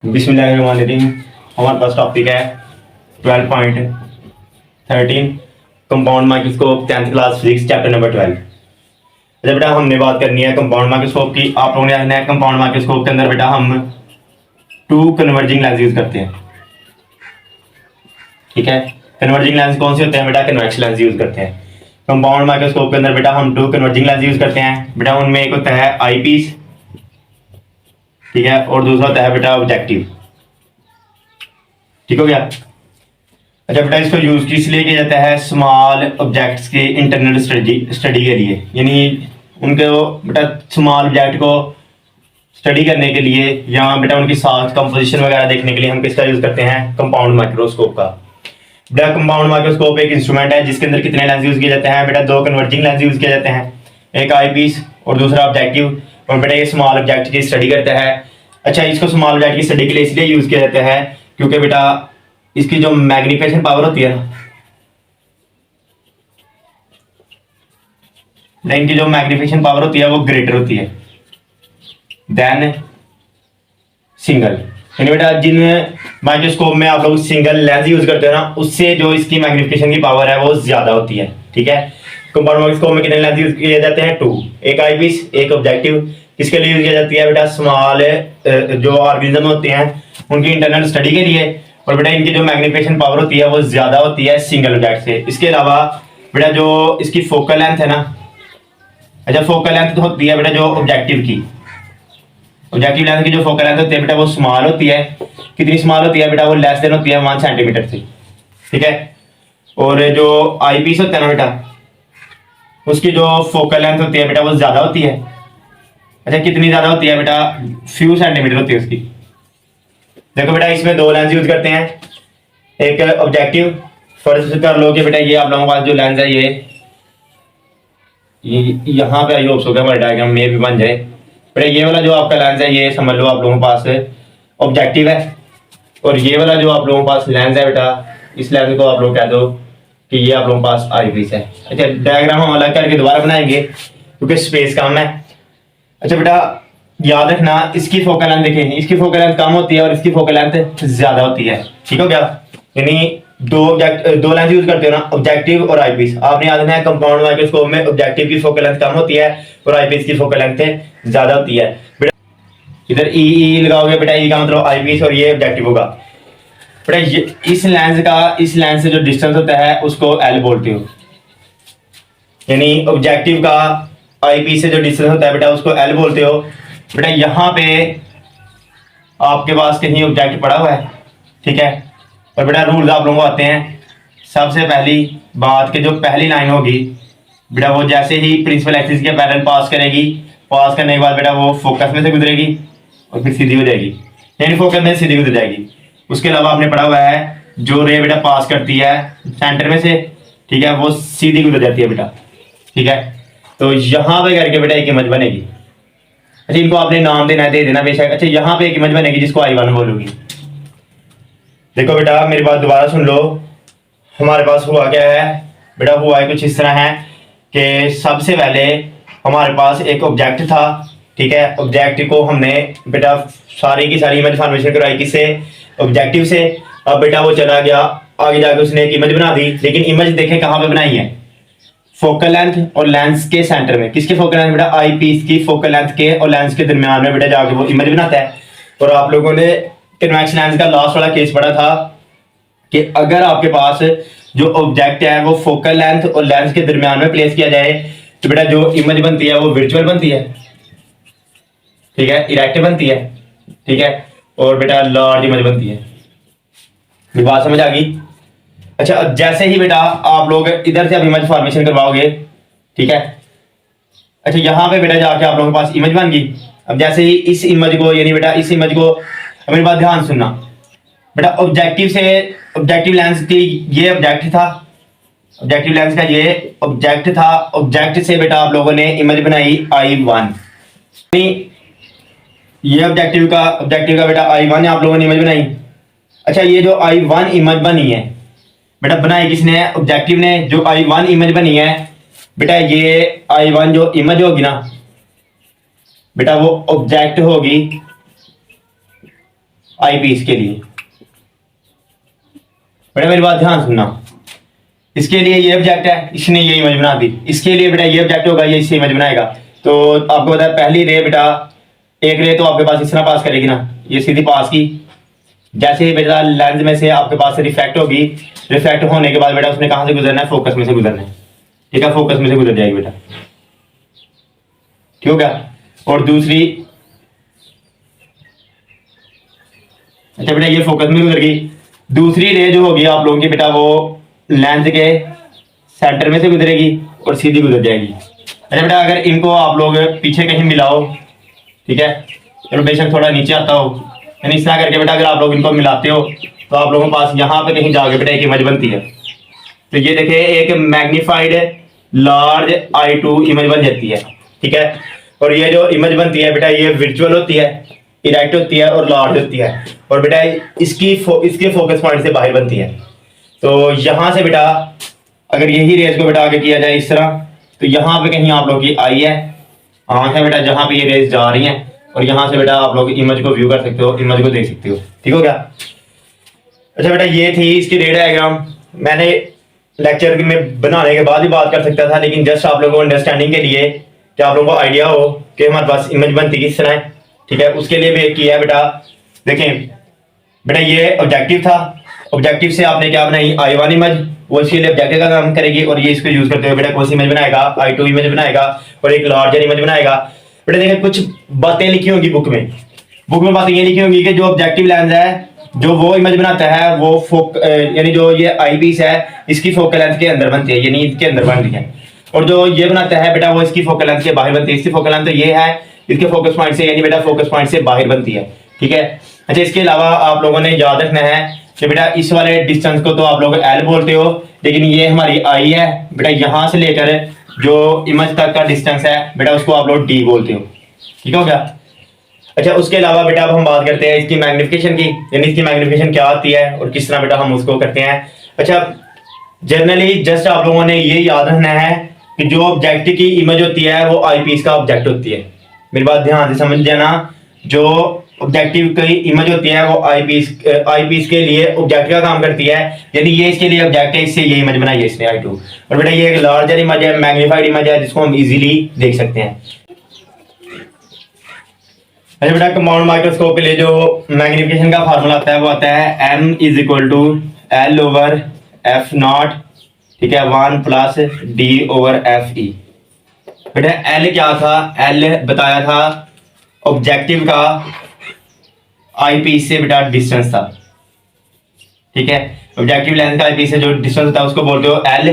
बिस्मिल्लाहिर्रहमानिर्रहीम। हमारे पास टॉपिक है 12.13 compound microscope 10th class physics chapter number 12। अच्छा बेटा, हमने बात करनी है कंपाउंड माइक्रोस्कोप की। आप लोगों ने देखना है कंपाउंड माइक्रोस्कोप के अंदर बेटा हम 2 कन्वर्जिंग लेंस यूज करते हैं। ठीक है, कन्वर्जिंग लेंस कौन से होते हैं बेटा? कन्वेक्स लेंस यूज करते हैं। कंपाउंड माइक्रोस्कोप के अंदर बेटा हम 2 कन्वर्जिंग लेंस यूज करते हैं बेटा। उनमें एक होता है आई पीस, ठीक है, और दूसरा होता है बेटा ऑब्जेक्टिव। ठीक हो गया? अच्छा बेटा, इसको यूज किस लिए किया जाता है? स्मॉल ऑब्जेक्ट्स के इंटरनल स्टडी के लिए, यानी उनके बेटा स्मॉल ऑब्जेक्ट को स्टडी करने के लिए या बेटा उनकी साथ कंपोजिशन वगैरह देखने के लिए हम किसका यूज करते हैं? कंपाउंड माइक्रोस्कोप का। बेटा कंपाउंड माइक्रोस्कोप एक इंस्ट्रूमेंट है जिसके अंदर कितने लेंस यूज किए जाते हैं बेटा? 2 कन्वर्जिंग लेंस यूज किए जाते हैं, एक आई पीस और दूसरा ऑब्जेक्टिव। और बेटा ये स्मॉल ऑब्जेक्ट की स्टडी करता है। अच्छा, इसको स्मॉल ऑब्जेक्ट की स्टडी के लिए इसलिए यूज किया जाता है क्योंकि बेटा इसकी जो मैग्निफिकेशन पावर होती है ना, इनकी जो मैग्निफिकेशन पावर होती है वो ग्रेटर होती है देन सिंगल। यानी बेटा जिन माइक्रोस्कोप में आप लोग सिंगल लेंस यूज करते हो ना, उससे जो इसकी मैग्निफिकेशन की पावर है वो ज्यादा होती है। ठीक है, कंपाउंड माइक्रोस्कोप में कितने लेंस यूज किए जाते हैं? 2, एक आई पीस एक ऑब्जेक्टिव। किसके लिए यूज किया जाती है बेटा? स्मॉल जो ऑर्गेनिज्म होते हैं उनकी इंटरनल स्टडी के लिए। और बेटा इनकी जो मैग्निफिकेशन पावर होती है वो ज्यादा होती है सिंगल ऑब्जेक्ट से। इसके अलावा बेटा जो इसकी फोकल लेंथ है ना, अच्छा फोकल लेंथ तो होती है बेटा जो ऑब्जेक्टिव की, ऑब्जेक्टिव लेंथ की जो फोकल लेंथ होती है बेटा वो स्मॉल होती है। कितनी स्मॉल होती है बेटा? वो लेस देन होती है 1 सेंटीमीटर से। ठीक है, और जो आई पीस होता है ना बेटा, उसकी जो फोकल लेंथ होती है बेटा वो ज्यादा होती है। अच्छा कितनी ज्यादा होती है बेटा? फ्यू सेंटीमीटर होती है उसकी। देखो बेटा इसमें 2 लेंस यूज करते हैं, एक ऑब्जेक्टिव। फर्ज कर लो कि बेटा ये आप लोगों के पास जो लेंस है ये यहाँ पे आई होप्स हो गया हमारे डायग्राम में भी बन जाए। बेटा ये वाला जो आपका लेंस है ये समझ लो आप लोगों के पास ऑब्जेक्टिव है, और ये वाला जो आप लोगों के पास लेंस है बेटा, इस लेंस को आप लोग कह दो कि ये आप लोगों के पास आई पीस है। अच्छा डायग्राम हम अलग करके दोबारा बनाएंगे क्योंकि स्पेस कम है। अच्छा बेटा याद रखना, इसकी फोकल लेंथ देखें, इसकी फोकल लेंथ कम होती है और इसकी फोकल लेंथ ज्यादा होती है। ठीक हो गया? यानी दो लेंस यूज करते हो ना, ऑब्जेक्टिव और आईपीस। आपने याद रखना है कंपाउंड माइक्रोस्कोप में ऑब्जेक्टिव की फोकल लेंथ कम होती है और आईपीस की फोकल लेंथ ज्यादा होती है। बेटा इधर ई लगाओगे बेटा, ई का मतलब आईपीस और ये ऑब्जेक्टिव होगा। बेटा इस लेंस से जो डिस्टेंस होता है उसको एल बोलते हो, यानी ऑब्जेक्टिव का आईपीस से जो डिस्टेंस होता है बेटा उसको एल बोलते हो। बेटा यहाँ पे आपके पास कहीं ऑब्जेक्ट पड़ा हुआ है, ठीक है, और बेटा रूल्स आप लोगों को आते हैं। सबसे पहली बात कि जो पहली लाइन होगी बेटा वो जैसे ही प्रिंसिपल एक्सिस के पैरेलल पास करेगी, पास करने के बाद बेटा वो फोकस में से गुजरेगी और फिर सीधी हो जाएगी, यानी फोकस में सीधी गुजर जाएगी। उसके अलावा आपने पढ़ा हुआ है जो रे बेटा पास करती है सेंटर में से, ठीक है, वो सीधी गुजर जाती है बेटा। ठीक है, तो यहाँ पे करके बेटा एक इमेज बनेगी। अच्छा इनको आपने नाम देना है, दे देना बेशक। अच्छा यहाँ पे एक इमेज बनेगी जिसको I1 बोलोगी। देखो बेटा मेरी बात दोबारा सुन लो, हमारे पास हुआ क्या है बेटा? हुआ है कुछ इस तरह है कि सबसे पहले हमारे पास एक ऑब्जेक्ट था, ठीक है, ऑब्जेक्ट को हमने बेटा सारी की सारी इमेज फॉर्मेशन करवाई किससे? ऑब्जेक्टिव से। अब बेटा वो चला गया आगे जाके उसने एक इमेज बना दी, लेकिन इमेज देखें कहाँ पे बनाई है? फोकल लेंथ और लेंस के सेंटर में। किसके फोकल लेंथ बेटा? आई पीस की फोकल लेंथ के और लेंस के दरमियान में बेटा जाके वो इमेज बनाता है। और आप लोगों ने कन्वेक्स लेंस का लास्ट वाला केस पढ़ा था कि अगर आपके पास जो ऑब्जेक्ट है वो फोकल लेंथ और लेंस के दरमियान में प्लेस किया जाए तो बेटा जो इमेज बनती है वो वर्चुअल बनती है, ठीक है, इरेक्ट बनती है, ठीक है, और बेटा लार्ज इमेज बनती है। ये बात समझ आ गई? अच्छा अब जैसे ही बेटा आप लोग इधर से अब इमेज फॉर्मेशन करवाओगे, ठीक है, अच्छा यहाँ पे बेटा जाके आप लोगों के पास इमेज बन गई। अब जैसे ही इस इमेज को, यानी बेटा इस इमेज को, मेरी बात ध्यान सुनना बेटा, ऑब्जेक्टिव से ऑब्जेक्टिव लेंस की ये ऑब्जेक्ट था, ऑब्जेक्टिव लेंस का ये ऑब्जेक्ट था, ऑब्जेक्ट से बेटा आप लोगों ने इमेज बनाई I1। ये ऑब्जेक्टिव का बेटा I1 आप लोगों ने इमेज बनाई। अच्छा ये जो I1 इमेज बनी है बेटा, बनाई किसने है? ऑब्जेक्टिव ने। जो I1 इमेज बनी है बेटा, ये I1 जो इमेज होगी ना बेटा वो ऑब्जेक्ट होगी आई पीस के लिए। बेटा मेरी बात ध्यान सुनना, इसके लिए ये ऑब्जेक्ट है, इसने ये इमेज बना दी, इसके लिए बेटा ये ऑब्जेक्ट होगा, ये इससे इमेज बनाएगा। तो आपको पता है पहली रे बेटा, एक रे तो आपके पास इस तरह पास करेगी ना, ये सीधी पास की, जैसे ही बेटा लेंस में से आपके पास से रिफ्रैक्ट होगी, रिफ्रैक्ट होने के बाद बेटा उसने कहां से गुजरना है, फोकस में से गुजरना है। ठीक है, फोकस में से गुजर जाएगी बेटा, ठीक हो गया। और दूसरी, अच्छा बेटा ये फोकस में गुजर गई। दूसरी रे जो होगी आप लोगों की बेटा, वो लेंस के सेंटर में से गुजरेगी और सीधी गुजर जाएगी। अच्छा बेटा अगर इनको आप लोग पीछे कहीं मिलाओ, ठीक है, चलो बेशक थोड़ा नीचे आता हो, यानी इस तरह करके बेटा अगर आप लोग इनको मिलाते हो तो आप लोगों के पास यहाँ पे कहीं जाके बेटा एक इमेज बनती है। तो ये देखिए एक मैग्नीफाइड लार्ज I2 इमेज बन जाती है। ठीक है, और ये जो इमेज बनती है बेटा, ये विजुअल होती है, इरेक्ट होती है और लार्ज होती है, और बेटा इसके फोकस पॉइंट से बाहर बनती है। तो यहाँ से बेटा अगर यही रेज को बेटा आगे किया जाए इस तरह, तो यहाँ पे कहीं आप लोग की आई है, आंख है बेटा, जहाँ पे ये रेज जा रही हैं, और यहाँ से बेटा आप लोग इमेज को व्यू कर सकते हो, इमेज को देख सकते हो। ठीक हो गया। अच्छा बेटा ये थी इसकी रे डायग्राम। मैंने लेक्चर में बनाने के बाद ही बात कर सकता था, लेकिन जस्ट आप लोगों को अंडरस्टैंडिंग के लिए, कि आप लोगों को आइडिया हो कि हमारे पास इमेज बनती किस तरह है। ठीक है, उसके लिए भी एक किया है बेटा। देखें बेटा ये ऑब्जेक्टिव था, ऑब्जेक्टिव से आपने क्या बनाई, I1 इमेज, वो इसके लिए ऑब्जेक्टिव का काम करेगी, और ये इसको यूज करते हुए बेटा कौन सी इमेज बनाएगा, I2 इमेज बनाएगा, और एक लार्जर इमेज बनाएगा। बेटा देखें कुछ बातें लिखी होंगी बुक में, बुक में बातें ये लिखी होंगी कि जो ऑब्जेक्टिव लेंस है, जो वो इमेज बनाता है, वो यानी जो ये आई पीस है, इसकी फोकल लेंथ के अंदर बनती है, यानी इसके अंदर बनती है, और जो ये बनाता है बेटा, वो इसकी फोकल लेंथ के बाहर बनती है। इसकी फोकल लेंथ तो ये है, इसके फोकस पॉइंट से, यानी बेटा फोकस पॉइंट से बाहर बनती है। ठीक है। अच्छा इसके अलावा आप लोगों ने याद रखना है कि बेटा इस वाले डिस्टेंस को तो आप लोग L बोलते हो, लेकिन ये हमारी आई है बेटा, यहाँ से लेकर जो इमेज तक का डिस्टेंस है बेटा, उसको आप लोग D बोलते हो। ठीक हो गया। अच्छा उसके अलावा बेटा अब हम बात करते हैं इसकी मैग्निफिकेशन की, यानी इसकी मैग्निफिकेशन क्या आती है और किस तरह बेटा हम उसको करते हैं। अच्छा जनरली जस्ट आप लोगों ने ये याद रखना है कि जो ऑब्जेक्ट की इमेज होती है वो आई पीस का ऑब्जेक्ट होती है। मेरी बात ध्यान से समझ जाना, जो ऑब्जेक्टिव की इमेज होती है वो आई पीस के लिए ऑब्जेक्ट का काम करती है, यानी ये इसके लिए ऑब्जेक्ट है, इससे ये इमेज बनाई है इसने I2। और बेटा ये एक लार्जर इमेज है, मैग्नीफाइड इमेज है, जिसको हम इजीली देख सकते हैं। अच्छा बेटा कंपाउंड माइक्रोस्कोप के लिए जो मैग्निफिकेशन का फार्मूला आता है वो आता है M = L/f0, ठीक है, 1 + D/fe। बेटा L क्या था, L बताया था ऑब्जेक्टिव का आई पीस से बेटा डिस्टेंस था। ठीक है, ऑब्जेक्टिव लेंस का आई पीस से जो डिस्टेंस होता है उसको बोलते हो L।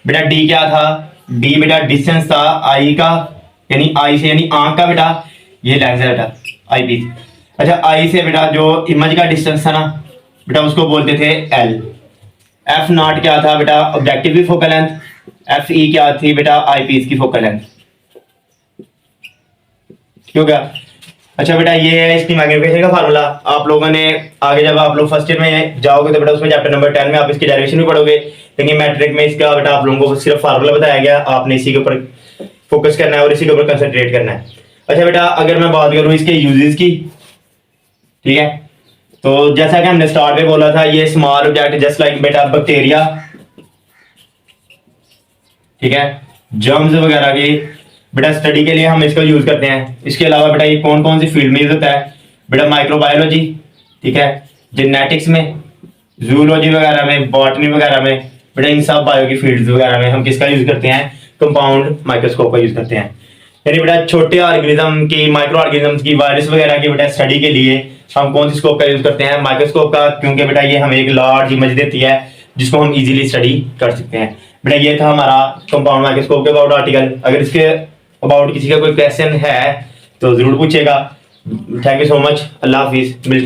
बेटा D क्या था, D बेटा डिस्टेंस था आई का, यानी आई से, यानी आंख का बेटा, ये लेंस है बेटा आई पीस। अच्छा आई से बेटा जो इमेज का डिस्टेंस था ना बेटा, उसको बोलते थे L। F0 क्या था बेटा, ऑब्जेक्टिव की फोकल लेंथ। FE क्या थी बेटा, आई पीस की फोकल लेंथ। ठीक हो गया। अच्छा बेटा ये है इसकी मैग्निफिकेशन का फार्मूला। आप लोगों ने आगे जब आप लोग फर्स्ट ईयर में जाओगे तो बेटा उसमें चैप्टर नंबर 10 में आप इसकी डेरिवेशन भी पढ़ोगे, लेकिन मैट्रिक में इसका बेटा आप लोगों को सिर्फ फार्मूला बताया गया, आपने इसी के ऊपर फोकस करना है और इसी के ऊपर कंसंट्रेट करना है। अच्छा बेटा अगर मैं बात करूं इसके यूजेस की, ठीक है, तो जैसा कि हमने स्टार्ट में बोला था, ये स्मॉल ऑब्जेक्ट जस्ट लाइक बेटा बैक्टीरिया, ठीक है, जर्म्स वगैरह की बेटा स्टडी के लिए हम इसका यूज करते हैं। इसके अलावा बेटा ये कौन कौन सी फील्ड में यूज होता है बेटा, माइक्रोबायोलॉजी, ठीक है, जेनेटिक्स में, जूलॉजी वगैरह में, बॉटनी वगैरह में, बेटा इन सब बायो की फील्ड्स वगैरह में हम किसका यूज करते हैं, कंपाउंड माइक्रोस्कोप का यूज करते हैं। यानी बेटा छोटे ऑर्गेनिज्म की, माइक्रो ऑर्गेनिज्म की, वायरस वगैरह की बेटा स्टडी के लिए हम कौन सी स्कोप का यूज करते हैं, माइक्रोस्कोप का, क्योंकि बेटा ये हमें एक लार्ज इमेज देती है जिसको हम इजीली स्टडी कर सकते हैं। बेटा ये था हमारा कंपाउंड माइक्रोस्कोप के अबाउट आर्टिकल। अगर इसके अबाउट किसी का कोई क्वेश्चन है तो जरूर पूछेगा। थैंक यू सो मच, अल्लाह हाफिज, मिलती है।